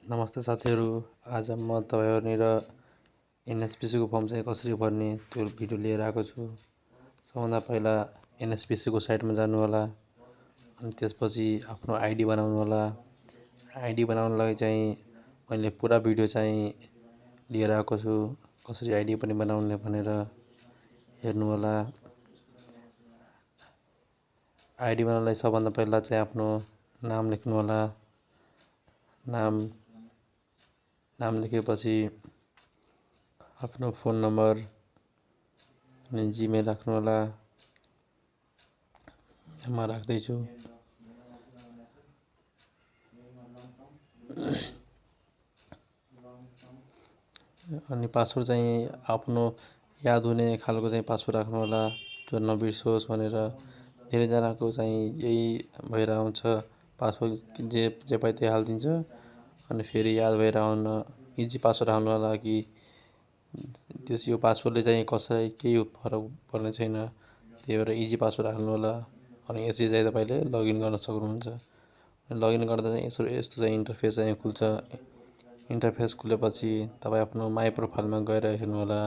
नमस्ते साथीहरू। आज म तपाईँहरूनिर एनएचपिसीको फर्म चाहिँ कसरी भर्ने त्यो भिडियो लिएर आएको छु। सबभन्दा पहिला एनएचपिसीको साइटमा जानु होला, अनि त्यसपछि आफ्नो आइडी बनाउनु होला। आइडी बनाउनलाई चाहिँ मैले पुरा भिडियो चाहिँ लिएर आएको छु, कसरी आइडी पनि बनाउने भनेर हेर्नु होला। आइडी बनाउनलाई सबभन्दा पहिला चाहिँ आफ्नो नाम लेख्नु होला। नाम लेखेपछि आफ्नो फोन नम्बर अनि जिमेल राख्नु होला। म राख्दैछु। अनि पासवर्ड चाहिँ आफ्नो याद हुने खालको चाहिँ पासवर्ड राख्नु होला, जो नबिर्सियोस् भनेर। धेरैजनाको चाहिँ यही भएर आउँछ, पासवर्ड जे पायो त्यही हालिदिन्छ, अनि फेरि याद भएर आउन इजी पासवर्ड राख्नु होला कि यो पासवर्डले चाहिँ कसैलाई केही फरक पर्ने छैन। त्यही भएर इजी पासवर्ड राख्नु होला। अनि यसरी चाहिँ तपाईँले लगइन गर्न सक्नुहुन्छ। लगइन गर्दा चाहिँ यस्तो चाहिँ इन्टरफेस चाहिँ खुल्छ। इन्टरफेस खुलेपछि तपाईँ आफ्नो माई प्रोफाइलमा गएर हेर्नु होला।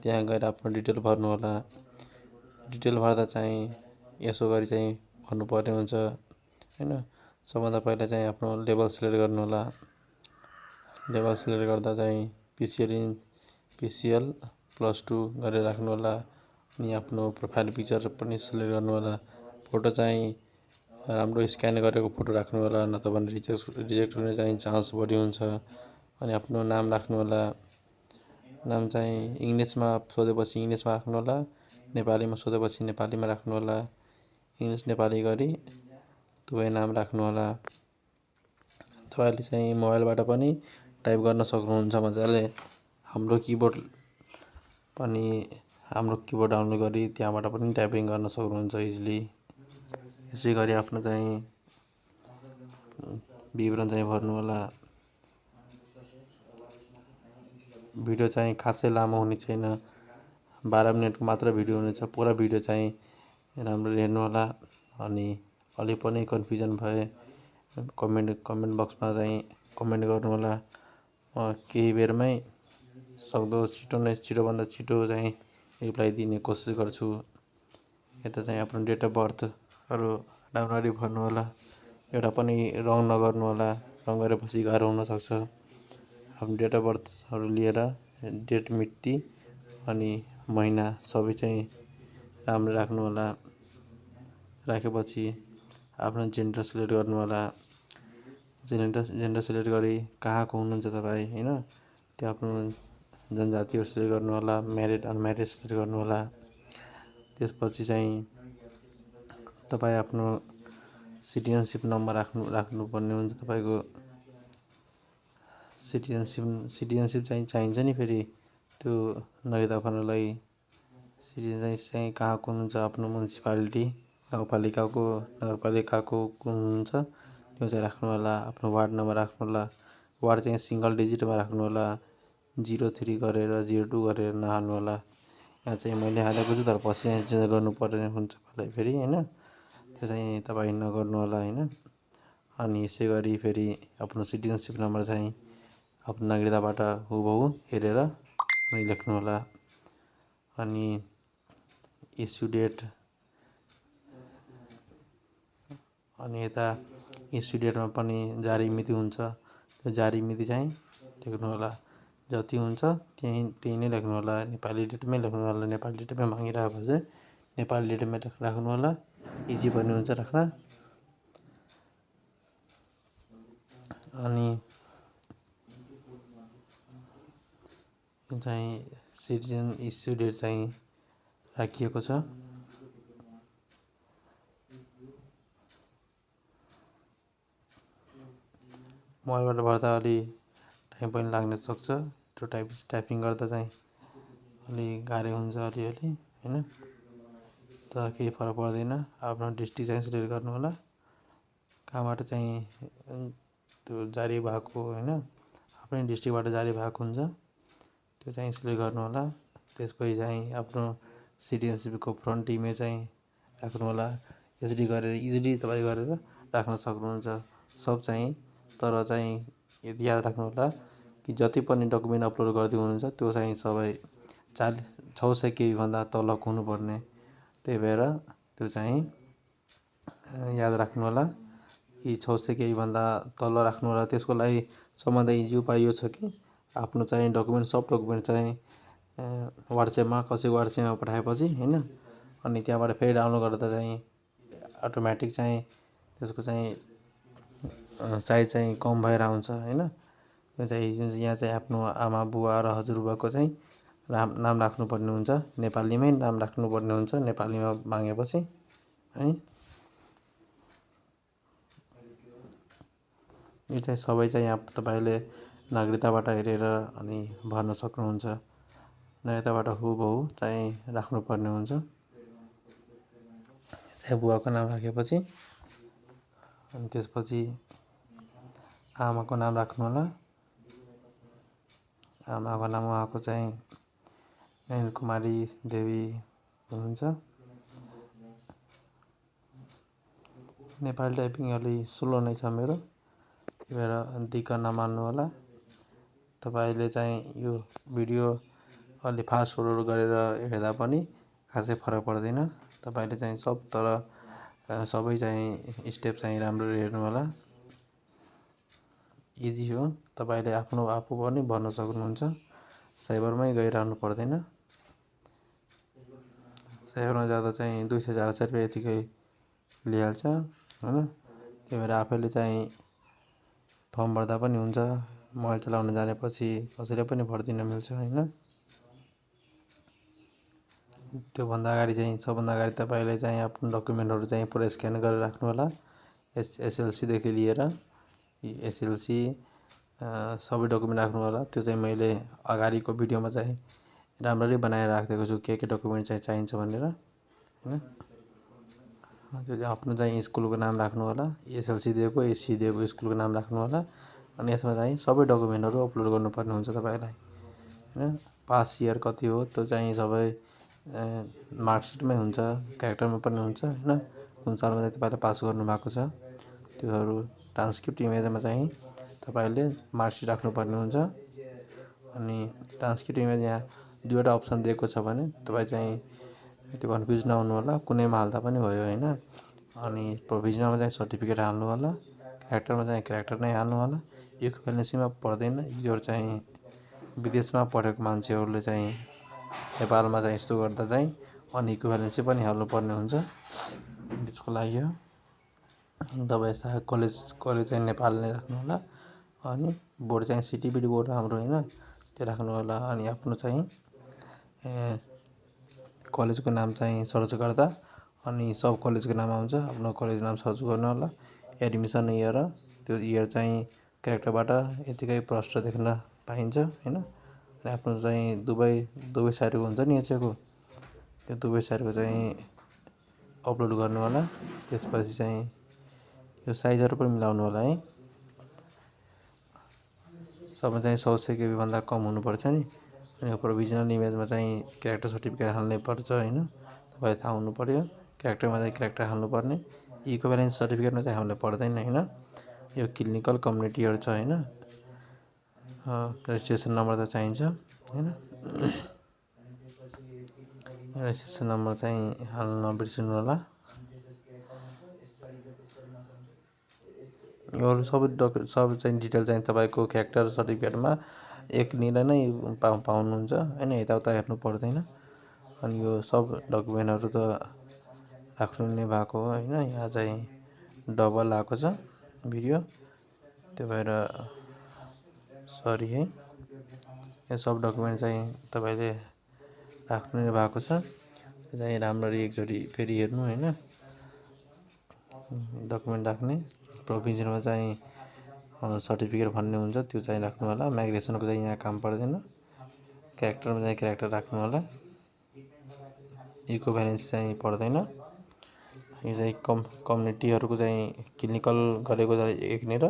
त्यहाँ गएर आफ्नो डिटेल भर्नु होला। डिटेल भर्दा चाहिँ यसो गरी चाहिँ भन्नुपर्ने हुन्छ हैन। सबभन्दा पहिला चाहिँ आफ्नो लेभल सिलेक्ट गर्नु होला। लेभल सिलेक्ट गर्दा चाहिँ पिसिएल +2 गरेर राख्नु होला। अनि आफ्नो प्रोफाइल पिक्चर पनि सिलेक्ट गर्नु होला। फोटो चाहिँ राम्रो स्क्यान गरेको फोटो राख्नु होला, नत्र भने रिजेक्ट हुने चाहिँ चान्स बढी हुन्छ। अनि आफ्नो नाम राख्नु होला। नाम चाहिँ इङ्ग्लिसमा सोधेपछि इङ्ग्लिसमा राख्नु होला, नेपालीमा सोधेपछि नेपालीमा राख्नु होला। इङ्ग्लिस नेपाली गरी दुवै नाम राख्नु होला। तपाईँले चाहिँ मोबाइलबाट पनि टाइप गर्न सक्नुहुन्छ मजाले। हाम्रो किबोर्ड डाउनलोड गरी त्यहाँबाट पनि टाइपिङ गर्न सक्नुहुन्छ इजिली। यसै गरी आफ्नो चाहिँ विवरण चाहिँ भर्नु होला। भिडियो चाहिँ खासै लामो हुने छैन, 12 मिनटको मात्र भिडियो हुनेछ। पुरा भिडियो चाहिँ राम्ररी हेर्नु होला। अनि अलि पनि कन्फ्युजन भए कमेन्ट बक्समा चाहिँ कमेन्ट गर्नु होला। म केही बेरमै सक्दो छिटोभन्दा छिटो चाहिँ रिप्लाई दिने कोसिस गर्छु। यता चाहिँ आफ्नो डेट अफ बर्थहरू राम्ररी भर्नु होला। एउटा पनि रङ नगर्नु होला, रङ गरेपछि गाह्रो हुनसक्छ। आफ्नो डेट अफ बर्थहरू लिएर डेट, मिति अनि महिना सबै चाहिँ राम्रो राख्नु होला। राखेपछि आफ्नो जेन्डर सिलेक्ट गर्नु होला। जेन्डर सिलेक्ट गरी कहाँको हुनुहुन्छ तपाईँ हैन, त्यो आफ्नो जनजातिहरू सिलेक्ट गर्नु होला। म्यारिड अनम्यारिड सिलेक्ट गर्नु होला। त्यसपछि चाहिँ तपाईँ आफ्नो सिटिजनसिप नम्बर राख्नुपर्ने हुन्छ। तपाईँको सिटिजनसिप चाहिँ चाहिन्छ नि फेरि त्यो नागरिकता बनाउनलाई। सिटिजन चाहिँ कहाँको हुनुहुन्छ, आफ्नो म्युनिसिपालिटी नगरपालिकाको कुन हुनुहुन्छ त्यो चाहिँ राख्नु होला। आफ्नो वार्ड नम्बर राख्नु होला। वार्ड चाहिँ सिङ्गल डिजिटमा राख्नु होला, 03 गरेर 02 गरेर नहाल्नु होला। यहाँ चाहिँ मैले हालेको छु, तर पछि चाहिँ चेन्ज गर्नुपर्ने हुन्छ फेरि हैन, त्यो चाहिँ तपाईँ नगर्नु होला हैन। अनि यसै गरी फेरि आफ्नो सिटिजनसिप नम्बर चाहिँ आफ्नो नागरिकताबाट हुबहु हेरेर अनि लेख्नु होला। अनि इस्यु डेट, अनि यता इस्यु डेटमा पनि जारी मिति हुन्छ, त्यो जारी मिति चाहिँ लेख्नु होला। जति हुन्छ त्यही नै लेख्नु होला। नेपाली डेटमै लेख्नु होला। नेपाली डेटमै मागिरहेको चाहिँ नेपाली डेटमै राख्नु होला। इजी पनि हुन्छ राख्न। अनि चाहिँ सिटिजन इस्यु डेट चाहिँ राखिएको छ। मोबाइलबाट भर्दा अलि टाइम पनि लाग्न सक्छ। त्यो टाइपिङ गर्दा चाहिँ अलि गाह्रो हुन्छ अलिअलि हैन, तर केही फरक पर्दैन। आफ्नो डिस्ट्रिक्ट चाहिँ सिलेक्ट गर्नु होला, कहाँबाट चाहिँ त्यो जारी भएको हैन, आफ्नै डिस्ट्रिक्टबाट जारी भएको हुन्छ त्यो चाहिँ सिलेक्ट गर्नु होला। त्यसपछि चाहिँ आफ्नो सिटिजनसिपको फ्रन्ट इमेज चाहिँ राख्नु होला। यसरी गरेर इजिली तपाईँ गरेर राख्न सक्नुहुन्छ सब चाहिँ। तर चाहिँ यदि याद राख्नु होला कि जति पनि डकुमेन्ट अपलोड गर्दै हुनुहुन्छ त्यो चाहिँ सबै 600 KB भन्दा तलको हुनुपर्ने। त्यही भएर त्यो चाहिँ याद राख्नु होला कि 600 KB भन्दा तल राख्नु होला। त्यसको लागि सबभन्दा इजी उपाय यो छ कि आफ्नो चाहिँ डकुमेन्ट सब डकुमेन्ट चाहिँ वाट्सएपमा कसैको वाट्सएपमा पठाएपछि हैन, अनि त्यहाँबाट फेरि डाउनलोड गर्दा चाहिँ अटोमेटिक चाहिँ त्यसको चाहिँ साइज चाहिँ कम भएर आउँछ हैन। यो चाहिँ जुन चाहिँ यहाँ चाहिँ आफ्नो आमा बुवा र हजुरबुवाको चाहिँ नाम राख्नुपर्ने हुन्छ, नेपालीमै नाम राख्नुपर्ने हुन्छ नेपालीमा मागेपछि है। यो चाहिँ सबै चाहिँ यहाँ तपाईँले नागरिकताबाट हेरेर अनि भर्न सक्नुहुन्छ। नागरिकताबाट हुबहु चाहिँ राख्नुपर्ने हुन्छ। चाहिँ बुवाको नाम राखेपछि अनि त्यसपछि आमाको नाम राख्नु होला। आमाको नाम उहाँको चाहिँ नयन कुमारी देवी हुनुहुन्छ। नेपाली टाइपिङ अलि स्लो नै छ मेरो, त्यही भएर दिक्क नमान्नु होला। तपाईँले चाहिँ यो भिडियो अलि फास्ट फरवर्ड गरेर हेर्दा पनि खासै फरक पर्दैन। तपाईँले चाहिँ सबै चाहिँ स्टेप चाहिँ राम्ररी हेर्नु होला। इजी हो, तपाईँले आफू पनि भर्न सक्नुहुन्छ। साइबरमै गइरहनु पर्दैन। साइबरमा जाँदा चाहिँ 200-400 रुपियाँ यतिकै लिइहाल्छ हैन। त्यही भएर आफैले चाहिँ फर्म भर्दा पनि हुन्छ। मोबाइल चलाउन जानेपछि कसैले पनि भरिदिन मिल्छ हैन। त्योभन्दा अगाडि चाहिँ सबभन्दा अगाडि तपाईँले चाहिँ आफ्नो डकुमेन्टहरू चाहिँ पुरा स्क्यान गरेर राख्नु होला। एसएलसी देखि लिएर एसएलसी सबै डकुमेन्ट राख्नु होला। त्यो चाहिँ मैले अगाडिको भिडियोमा चाहिँ राम्ररी बनाएर राखिदिएको छु के डकुमेन्ट चाहिँ चाहिन्छ भनेर हैन। त्यो चाहिँ आफ्नो चाहिँ स्कुलको नाम राख्नु होला। एसएलसी दिएको एससी दिएको स्कुलको नाम राख्नु होला। अनि यसमा चाहिँ सबै डकुमेन्टहरू अपलोड गर्नुपर्ने हुन्छ तपाईँलाई हैन। पास इयर कति हो त्यो चाहिँ सबै मार्कसिटमै हुन्छ, क्यारेक्टरमा पनि हुन्छ हैन। कुन सालमा चाहिँ तपाईँले पास गर्नुभएको छ त्योहरू ट्रान्सक्रिप्ट इमेजमा चाहिँ तपाईँले मार्कसिट राख्नुपर्ने हुन्छ। अनि ट्रान्सक्रिप्ट इमेज यहाँ दुईवटा अप्सन दिएको छ भने तपाईँ चाहिँ त्यो कन्फ्युज नहुनु होला, कुनैमा हाल्दा पनि भयो हैन। अनि प्रोभिजनलमा चाहिँ सर्टिफिकेट हाल्नु होला, क्यारेक्टरमा चाहिँ क्यारेक्टर नै हाल्नु होला। इक्विभ्यालेन्सीमा पर्दैन, यो चाहिँ विदेशमा पढेको मान्छेहरूले चाहिँ नेपालमा चाहिँ यस्तो गर्दा चाहिँ अनइक्विभ्यालेन्सी पनि हाल्नुपर्ने हुन्छ। त्यसको लागि हो तपाईँ कलेज चाहिँ नेपाल नै राख्नु होला। अनि बोर्ड चाहिँ सिटिबिटी बोर्ड हाम्रो हैन त्यो राख्नु होला। अनि आफ्नो चाहिँ कलेजको नाम चाहिँ सर्च गर्दा अनि सब कलेजको नाम आउँछ, आफ्नो कलेज नाम सर्च गर्नु होला। एडमिसन इयर त्यो इयर चाहिँ क्यारेक्टरबाट यतिकै प्रष्ट देख्न पाइन्छ हैन। र आफ्नो चाहिँ दुवै साइडको हुन्छ नि एचएको, त्यो दुवै साइडको चाहिँ अपलोड गर्नु होला। त्यसपछि चाहिँ यो साइजहरू पनि मिलाउनु होला है। सबमा चाहिँ 100 KB भन्दा कम हुनुपर्छ नि। अनि प्रोभिजनल इमेजमा चाहिँ क्यारेक्टर सर्टिफिकेट हाल्नै पर्छ हैन। तपाईँलाई थाहा हुनु पर्यो। क्यारेक्टरमा चाहिँ क्यारेक्टर हाल्नुपर्ने, इक्विभ्यालेन्स सर्टिफिकेटमा चाहिँ हाल्नु पर्दैन हैन। यो क्लिनिकल कम्युनिटीहरू छ हैन, रेजिस्ट्रेसन नम्बर त चाहिन्छ हैन। रेजिस्ट्रेसन नम्बर चाहिँ हाल्न नबिर्सिनु होला। यो सब चाहिँ डिटेल चाहिँ तपाईँको क्यारेक्टर सर्टिफिकेटमा एकनिर नै पाउनुहुन्छ हैन, यताउता हेर्नु पर्दैन। अनि यो सब डकुमेन्टहरू त राख्नु नै भएको हो हैन। यहाँ चाहिँ डबल आएको छ भिडियो, त्यो भएर सरी है। यो सब डकुमेन्ट चाहिँ तपाईँले राख्नु नै भएको छ। त्यो चाहिँ राम्ररी एकचोटि फेरि हेर्नु हैन। डकुमेन्ट राख्ने प्रोभिजनमा चाहिँ सर्टिफिकेट भन्ने हुन्छ त्यो चाहिँ राख्नु होला। माइग्रेसनको चाहिँ यहाँ काम पर्दैन। क्यारेक्टरमा चाहिँ क्यारेक्टर राख्नु होला। इक्विभ्यालेन्स चाहिँ पर्दैन। यो चाहिँ कम्युनिटीहरूको चाहिँ क्लिनिकल गरेको एकनिर,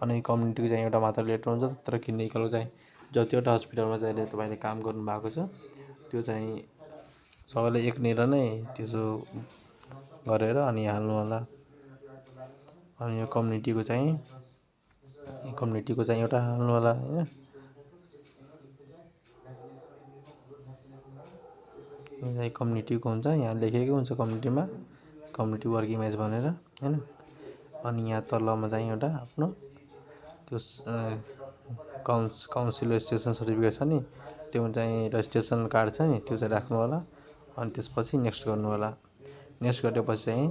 अनि कम्युनिटीको चाहिँ एउटा मात्र लेटर हुन्छ। तर क्लिनिकलको चाहिँ जतिवटा हस्पिटलमा चाहिँ तपाईँले काम गर्नुभएको छ त्यो चाहिँ सबैले एकनिर नै त्यसो गरेर अनि हाल्नु होला। अनि यो कम्युनिटीको चाहिँ कम्युनिटीको चाहिँ एउटा हाल्नु होला हैन। यो चाहिँ कम्युनिटीको हुन्छ, यहाँ लेखेको हुन्छ कम्युनिटीमा कम्युनिटी वर्क इमेज भनेर हैन। अनि यहाँ तलमा चाहिँ एउटा आफ्नो त्यो काउन्सिल रेजिस्ट्रेसन सर्टिफिकेट छ नि, त्यो चाहिँ रेजिस्ट्रेसन कार्ड छ नि, त्यो चाहिँ राख्नु होला। अनि त्यसपछि नेक्स्ट गर्नु होला। नेक्स्ट गरेपछि चाहिँ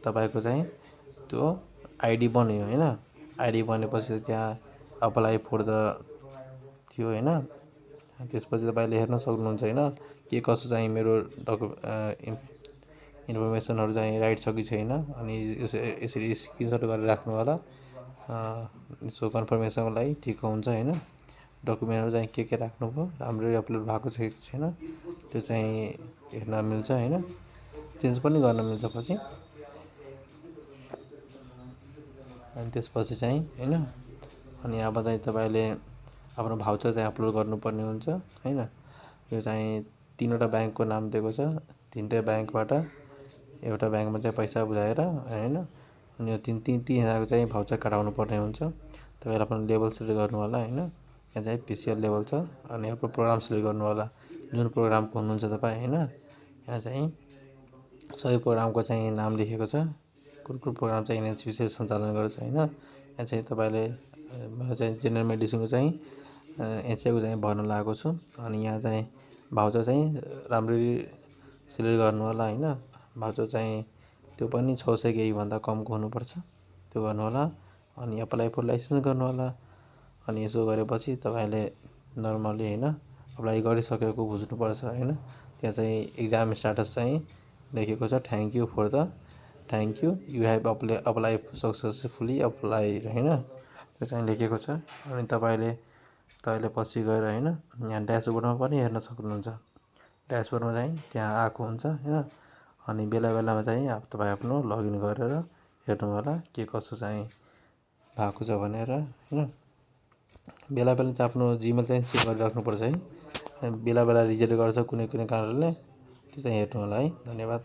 तपाईँको चाहिँ त्यो आइडी बन्यो हैन। आइडी बनेपछि त्यहाँ अप्लाई फर द थियो हैन। त्यसपछि तपाईँले हेर्न सक्नुहुन्छ हैन के कसो चाहिँ मेरो इन्फर्मेसनहरू चाहिँ राइट छ कि छैन। अनि यसरी स्क्रिनसट गरेर राख्नु होला। यसो कन्फर्मेसनको लागि ठिक हुन्छ हैन। डकुमेन्टहरू चाहिँ के राख्नुभयो, राम्ररी अपलोड भएको छ कि छैन त्यो चाहिँ हेर्न मिल्छ हैन। चेन्ज पनि गर्न मिल्छ पछि। अनि त्यसपछि चाहिँ हैन, अनि अब चाहिँ तपाईँले आफ्नो भाउचर चाहिँ अपलोड गर्नुपर्ने हुन्छ हैन। यो चाहिँ 3वटा ब्याङ्कको नाम दिएको छ, 3टै ब्याङ्कबाट एउटा ब्याङ्कमा चाहिँ पैसा बुझाएर हैन। अनि यो 3,000को चाहिँ भाउचर कटाउनु पर्ने हुन्छ। तपाईँले आफ्नो लेभल सिलेक्ट गर्नु होला हैन। यहाँ चाहिँ पिसिएल लेभल छ। अनि आफ्नो प्रोग्राम सिलेक्ट गर्नु होला, जुन प्रोग्रामको हुनुहुन्छ तपाईँ हैन। यहाँ चाहिँ सबै प्रोग्रामको चाहिँ नाम लेखेको छ, कुन प्रोग्राम चाहिँ एनएचपिसीले सञ्चालन गर्छ हैन। यहाँ चाहिँ तपाईँले म चाहिँ जेनरल मेडिसिनको चाहिँ एचएको चाहिँ भर्न लागेको छु। अनि यहाँ चाहिँ भाउचर चाहिँ राम्ररी सिलेक्ट गर्नु होला हैन। भाउचर चाहिँ त्यो पनि 600 केही भन्दा कमको हुनुपर्छ, त्यो गर्नु होला। अनि अप्लाई फर लाइसेन्स गर्नु होला। अनि यसो गरेपछि तपाईँले नर्मली हैन अप्लाई गरिसकेको बुझ्नुपर्छ हैन। त्यहाँ चाहिँ एक्जाम स्ट्याटस चाहिँ लेखेको छ, thank you for the thank you you have apply successfully apply हैन, त्यो चाहिँ लेखेको छ। अनि तपाईँले पछि गएर हैन यहाँ ड्यासबोर्डमा पनि हेर्न सक्नुहुन्छ। ड्यासबोर्डमा चाहिँ त्यहाँ आएको हुन्छ हैन। अनि बेला बेलामा चाहिँ तपाईँ आफ्नो लगइन गरेर हेर्नु होला के कसो चाहिँ भएको छ भनेर हैन। बेला बेला चाहिँ आफ्नो जिमेल चाहिँ सेभ गरिराख्नुपर्छ है। बेला बेला रिजेक्ट गर्छ कुनै कारणले, त्यो चाहिँ हेर्नु होला है। धन्यवाद।